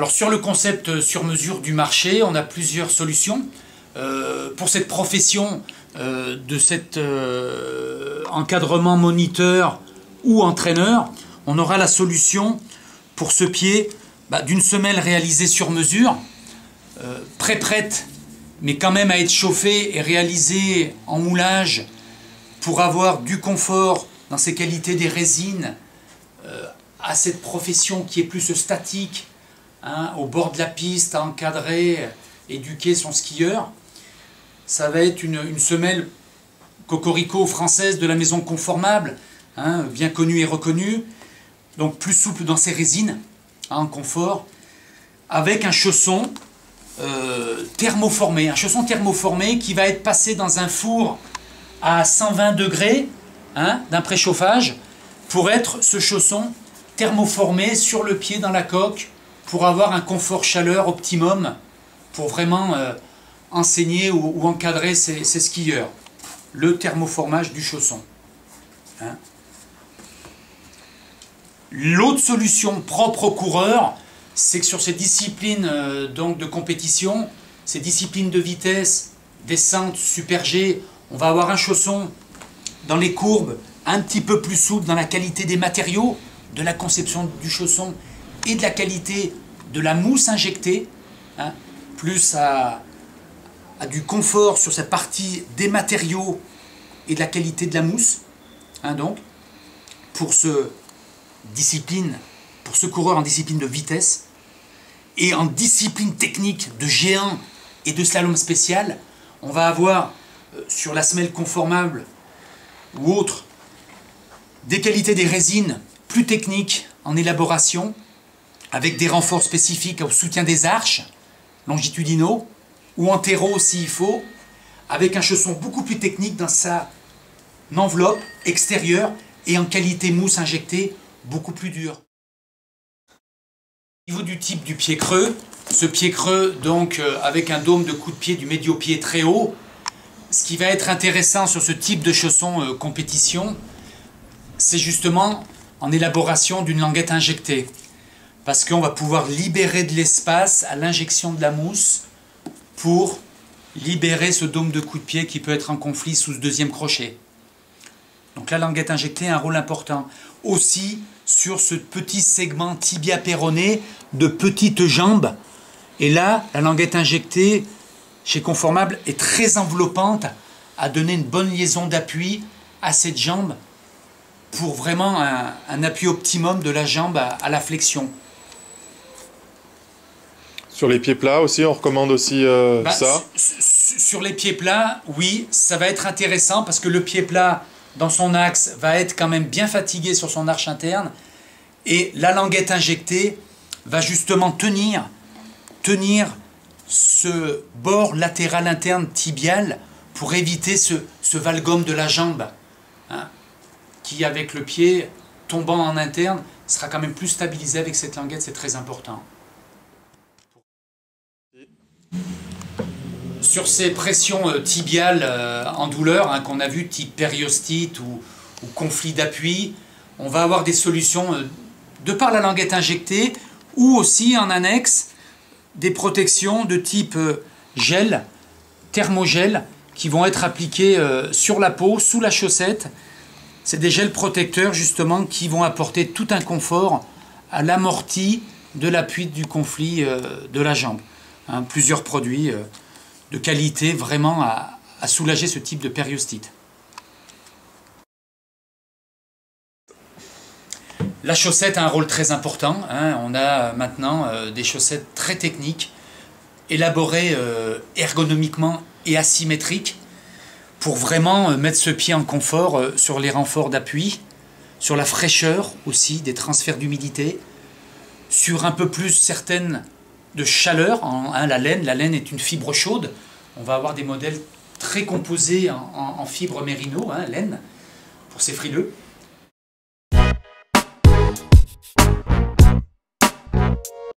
Alors sur le concept sur mesure du marché, on a plusieurs solutions. Pour cette profession de cet encadrement moniteur ou entraîneur, on aura la solution pour ce pied d'une semelle réalisée sur mesure, prête, mais quand même à être chauffée et réalisée en moulage pour avoir du confort dans ses qualités des résines à cette profession qui est plus statique, au bord de la piste, à encadrer, éduquer son skieur. Ça va être une semelle cocorico française de la maison Conformable, bien connue et reconnue, donc plus souple dans ses résines, en confort, avec un chausson thermoformé, qui va être passé dans un four à 120 degrés d'un préchauffage pour être ce chausson thermoformé sur le pied dans la coque pour avoir un confort chaleur optimum pour vraiment enseigner ou encadrer ses skieurs. Le thermoformage du chausson. L'autre solution propre aux coureurs, c'est que sur ces disciplines donc de compétition, ces disciplines de vitesse, descente, super G, on va avoir un chausson dans les courbes un petit peu plus souple dans la qualité des matériaux, de la conception du chausson et de la qualité de la mousse injectée, plus à du confort sur cette partie des matériaux et de la qualité de la mousse. Donc, pour ce coureur en discipline de vitesse et en discipline technique de G1 et de slalom spécial, on va avoir sur la semelle Conformable ou autre des qualités des résines plus techniques en élaboration avec des renforts spécifiques au soutien des arches longitudinaux ou antéro s'il faut, avec un chausson beaucoup plus technique dans sa enveloppe extérieure et en qualité mousse injectée beaucoup plus dure. Au niveau du type du pied creux, ce pied creux donc avec un dôme de coup de pied du médio-pied très haut, ce qui va être intéressant sur ce type de chausson compétition, c'est justement en élaboration d'une languette injectée. Parce qu'on va pouvoir libérer de l'espace à l'injection de la mousse pour libérer ce dôme de coup de pied qui peut être en conflit sous ce deuxième crochet. Donc la languette injectée a un rôle important. Aussi sur ce petit segment tibia-péroné de petites jambes. Et là, la languette injectée chez Conformable est très enveloppante à donner une bonne liaison d'appui à cette jambe pour vraiment un appui optimum de la jambe à la flexion. Sur les pieds plats aussi, on recommande aussi ça. Sur les pieds plats, oui, ça va être intéressant parce que le pied plat, dans son axe, va être quand même bien fatigué sur son arche interne et la languette injectée va justement tenir ce bord latéral interne tibial pour éviter ce valgum de la jambe qui, avec le pied tombant en interne, sera quand même plus stabilisé avec cette languette, c'est très important. Sur ces pressions tibiales en douleur, qu'on a vu type périostite ou conflit d'appui, on va avoir des solutions de par la languette injectée ou aussi en annexe des protections de type gel, thermogel, qui vont être appliquées sur la peau, sous la chaussette. C'est des gels protecteurs justement qui vont apporter tout un confort à l'amorti de l'appui du conflit de la jambe. Plusieurs produits de qualité vraiment à soulager ce type de périostite. La chaussette a un rôle très important. On a maintenant des chaussettes très techniques, élaborées ergonomiquement et asymétriques, pour vraiment mettre ce pied en confort sur les renforts d'appui, sur la fraîcheur aussi des transferts d'humidité, sur un peu plus certaines de chaleur, la laine est une fibre chaude, on va avoir des modèles très composés en fibres mérino, laine, pour ces frileux,